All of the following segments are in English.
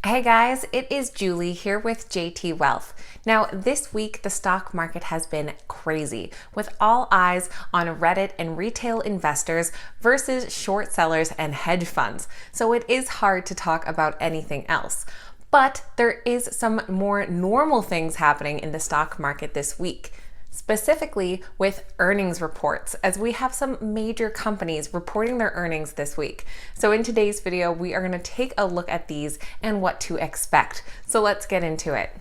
Hey guys, it is Julie here with JT Wealth. Now, this week the stock market has been crazy, with all eyes on Reddit and retail investors versus short sellers and hedge funds. So it is hard to talk about anything else. But there is some more normal things happening in the stock market this week, specifically with earnings reports, as we have some major companies reporting their earnings this week. So in today's video, we are going to take a look at these and what to expect. So let's get into it.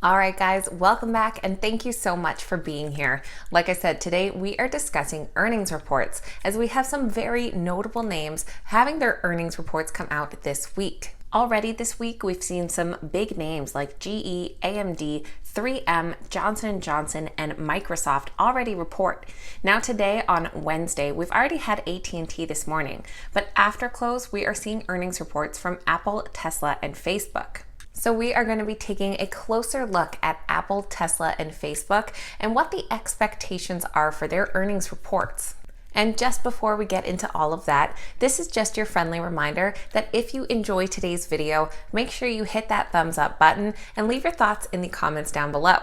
All right, guys, welcome back and thank you so much for being here. Like I said, today we are discussing earnings reports as we have some very notable names having their earnings reports come out this week. Already this week, we've seen some big names like GE, AMD, 3M, Johnson & Johnson, and Microsoft already report. Now today on Wednesday, we've already had AT&T this morning, but after close, we are seeing earnings reports from Apple, Tesla, and Facebook. So we are going to be taking a closer look at Apple, Tesla, and Facebook and what the expectations are for their earnings reports. And just before we get into all of that, this is just your friendly reminder that if you enjoy today's video, make sure you hit that thumbs up button and leave your thoughts in the comments down below.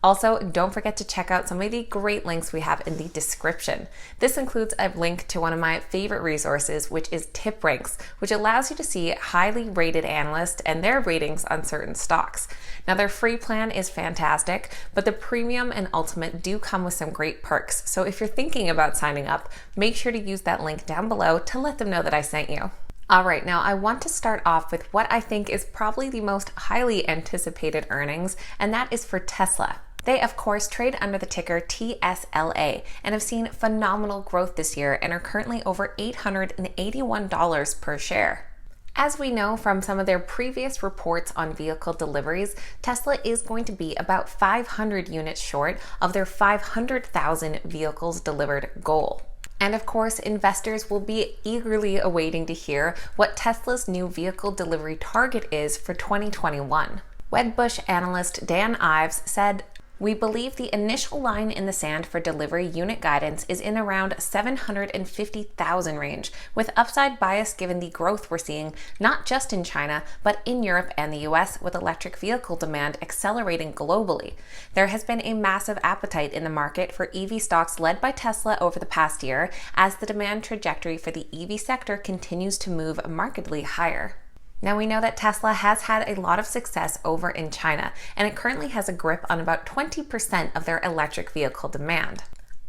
Also, don't forget to check out some of the great links we have in the description. This includes a link to one of my favorite resources, which is TipRanks, which allows you to see highly rated analysts and their ratings on certain stocks. Now, their free plan is fantastic, but the premium and ultimate do come with some great perks. So if you're thinking about signing up, make sure to use that link down below to let them know that I sent you. All right, now I want to start off with what I think is probably the most highly anticipated earnings, and that is for Tesla. They, of course, trade under the ticker TSLA and have seen phenomenal growth this year and are currently over $881 per share. As we know from some of their previous reports on vehicle deliveries, Tesla is going to be about 500 units short of their 500,000 vehicles delivered goal. And of course, investors will be eagerly awaiting to hear what Tesla's new vehicle delivery target is for 2021. Wedbush analyst Dan Ives said, "We believe the initial line in the sand for delivery unit guidance is in around 750,000 range, with upside bias given the growth we're seeing not just in China, but in Europe and the US, with electric vehicle demand accelerating globally. There has been a massive appetite in the market for EV stocks led by Tesla over the past year, as the demand trajectory for the EV sector continues to move markedly higher." Now we know that Tesla has had a lot of success over in China, and it currently has a grip on about 20% of their electric vehicle demand.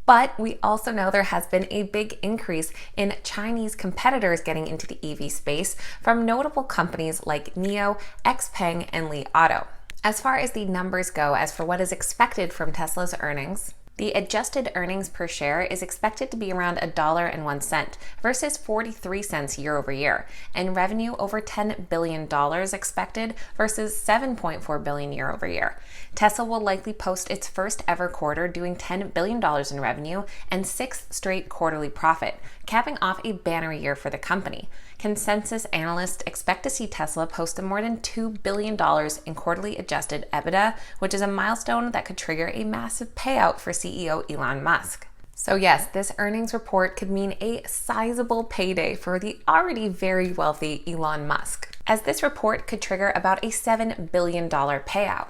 But we also know there has been a big increase in Chinese competitors getting into the EV space from notable companies like NIO, XPeng, and Li Auto. As far as the numbers go, as for what is expected from Tesla's earnings, the adjusted earnings per share is expected to be around $1.01 versus 43 cents year over year, and revenue over $10 billion expected versus $7.4 billion year over year. Tesla will likely post its first ever quarter doing $10 billion in revenue and sixth straight quarterly profit, capping off a banner year for the company. Consensus analysts expect to see Tesla post a more than $2 billion in quarterly adjusted EBITDA, which is a milestone that could trigger a massive payout for CEO Elon Musk. So yes, this earnings report could mean a sizable payday for the already very wealthy Elon Musk, as this report could trigger about a $7 billion payout.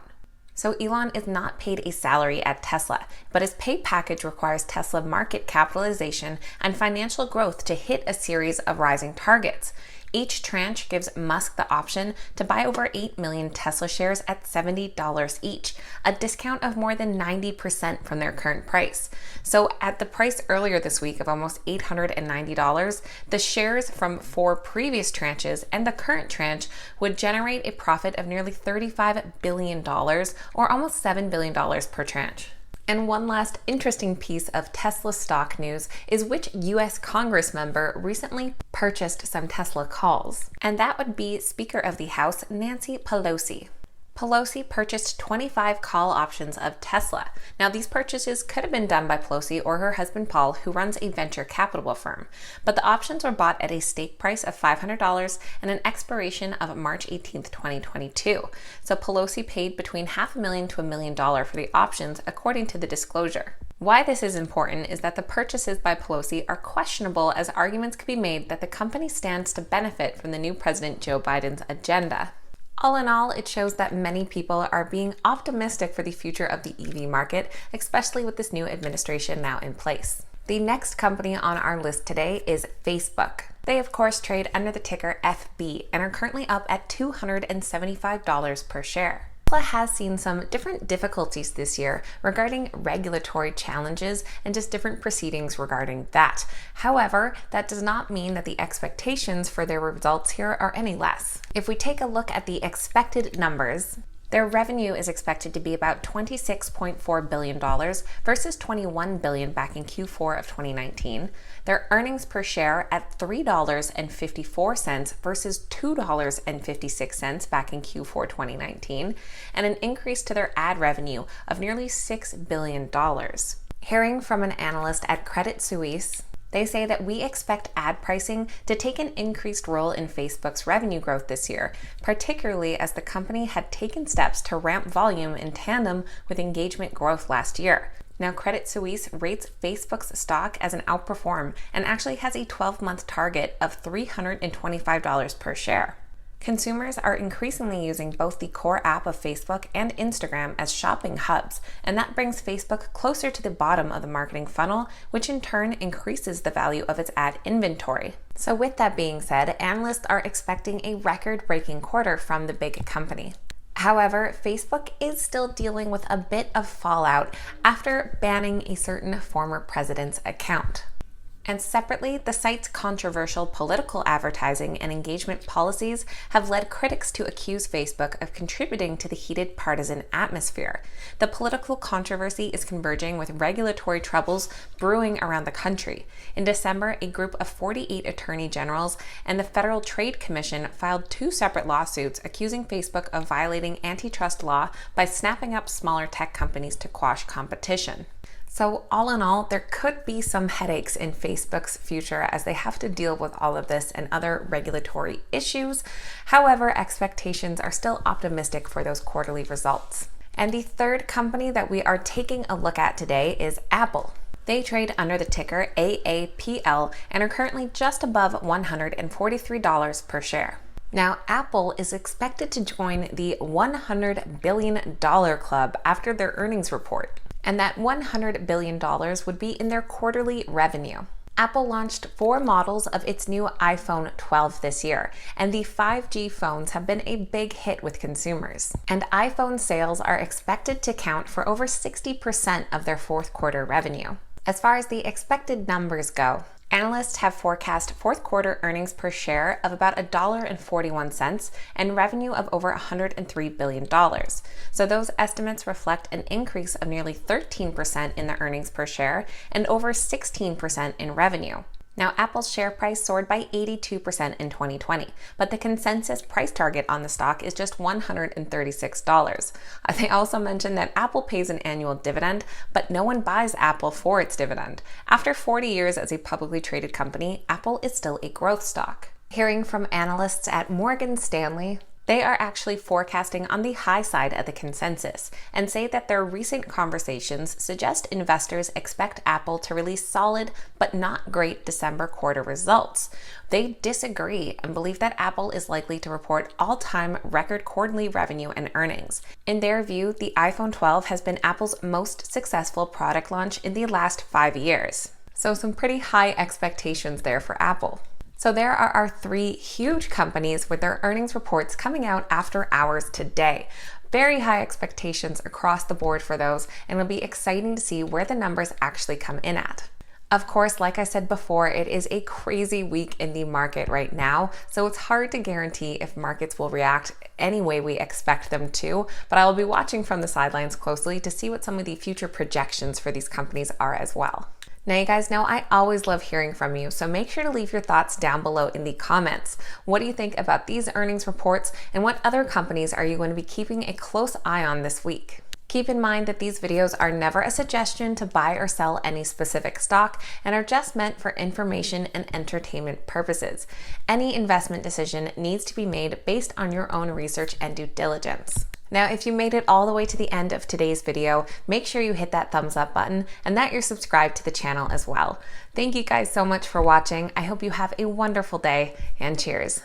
So Elon is not paid a salary at Tesla, but his pay package requires Tesla market capitalization and financial growth to hit a series of rising targets. Each tranche gives Musk the option to buy over 8 million Tesla shares at $70 each, a discount of more than 90% from their current price. So at the price earlier this week of almost $890, the shares from 4 previous tranches and the current tranche would generate a profit of nearly $35 billion, or almost $7 billion per tranche. And one last interesting piece of Tesla stock news is which US Congress member recently purchased some Tesla calls. And that would be Speaker of the House, Nancy Pelosi. Pelosi purchased 25 call options of Tesla. Now, these purchases could have been done by Pelosi or her husband Paul, who runs a venture capital firm, but the options were bought at a stake price of $500 and an expiration of March 18th, 2022. So Pelosi paid between $500,000 to $1 million for the options, according to the disclosure. Why this is important is that the purchases by Pelosi are questionable, as arguments could be made that the company stands to benefit from the new President Joe Biden's agenda. All in all, it shows that many people are being optimistic for the future of the EV market, especially with this new administration now in place. The next company on our list today is Facebook. They, of course, trade under the ticker FB and are currently up at $275 per share. Tesla has seen some different difficulties this year regarding regulatory challenges and just different proceedings regarding that. However, that does not mean that the expectations for their results here are any less. If we take a look at the expected numbers, their revenue is expected to be about $26.4 billion versus $21 billion back in Q4 of 2019. Their earnings per share at $3.54 versus $2.56 back in Q4 2019, and an increase to their ad revenue of nearly $6 billion. Hearing from an analyst at Credit Suisse, they say that we expect ad pricing to take an increased role in Facebook's revenue growth this year, particularly as the company had taken steps to ramp volume in tandem with engagement growth last year. Now, Credit Suisse rates Facebook's stock as an outperform and actually has a 12-month target of $325 per share. Consumers are increasingly using both the core app of Facebook and Instagram as shopping hubs, and that brings Facebook closer to the bottom of the marketing funnel, which in turn increases the value of its ad inventory. So with that being said, analysts are expecting a record-breaking quarter from the big company. However, Facebook is still dealing with a bit of fallout after banning a certain former president's account. And separately, the site's controversial political advertising and engagement policies have led critics to accuse Facebook of contributing to the heated partisan atmosphere. The political controversy is converging with regulatory troubles brewing around the country. In December, a group of 48 attorney generals and the Federal Trade Commission filed 2 separate lawsuits accusing Facebook of violating antitrust law by snapping up smaller tech companies to quash competition. So all in all, there could be some headaches in Facebook's future as they have to deal with all of this and other regulatory issues. However, expectations are still optimistic for those quarterly results. And the third company that we are taking a look at today is Apple. They trade under the ticker AAPL and are currently just above $143 per share. Now, Apple is expected to join the $100 billion club after their earnings report, and that $100 billion would be in their quarterly revenue. Apple launched 4 models of its new iPhone 12 this year, and the 5G phones have been a big hit with consumers. And iPhone sales are expected to count for over 60% of their fourth quarter revenue. As far as the expected numbers go, analysts have forecast fourth quarter earnings per share of about $1.41 and revenue of over $103 billion. So those estimates reflect an increase of nearly 13% in the earnings per share and over 16% in revenue. Now, Apple's share price soared by 82% in 2020, but the consensus price target on the stock is just $136. They also mentioned that Apple pays an annual dividend, but no one buys Apple for its dividend. After 40 years as a publicly traded company, Apple is still a growth stock. Hearing from analysts at Morgan Stanley, they are actually forecasting on the high side of the consensus and say that their recent conversations suggest investors expect Apple to release solid but not great December quarter results. They disagree and believe that Apple is likely to report all-time record quarterly revenue and earnings. In their view, the iPhone 12 has been Apple's most successful product launch in the last 5 years. So some pretty high expectations there for Apple. So there are our 3 huge companies with their earnings reports coming out after hours today. Very high expectations across the board for those, and it'll be exciting to see where the numbers actually come in at. Of course, like I said before, it is a crazy week in the market right now, so it's hard to guarantee if markets will react any way we expect them to, but I will be watching from the sidelines closely to see what some of the future projections for these companies are as well. Now, you guys know I always love hearing from you, so make sure to leave your thoughts down below in the comments. What do you think about these earnings reports, and what other companies are you going to be keeping a close eye on this week? Keep in mind that these videos are never a suggestion to buy or sell any specific stock and are just meant for information and entertainment purposes. Any investment decision needs to be made based on your own research and due diligence. Now, if you made it all the way to the end of today's video, make sure you hit that thumbs up button and that you're subscribed to the channel as well. Thank you guys so much for watching. I hope you have a wonderful day, and cheers.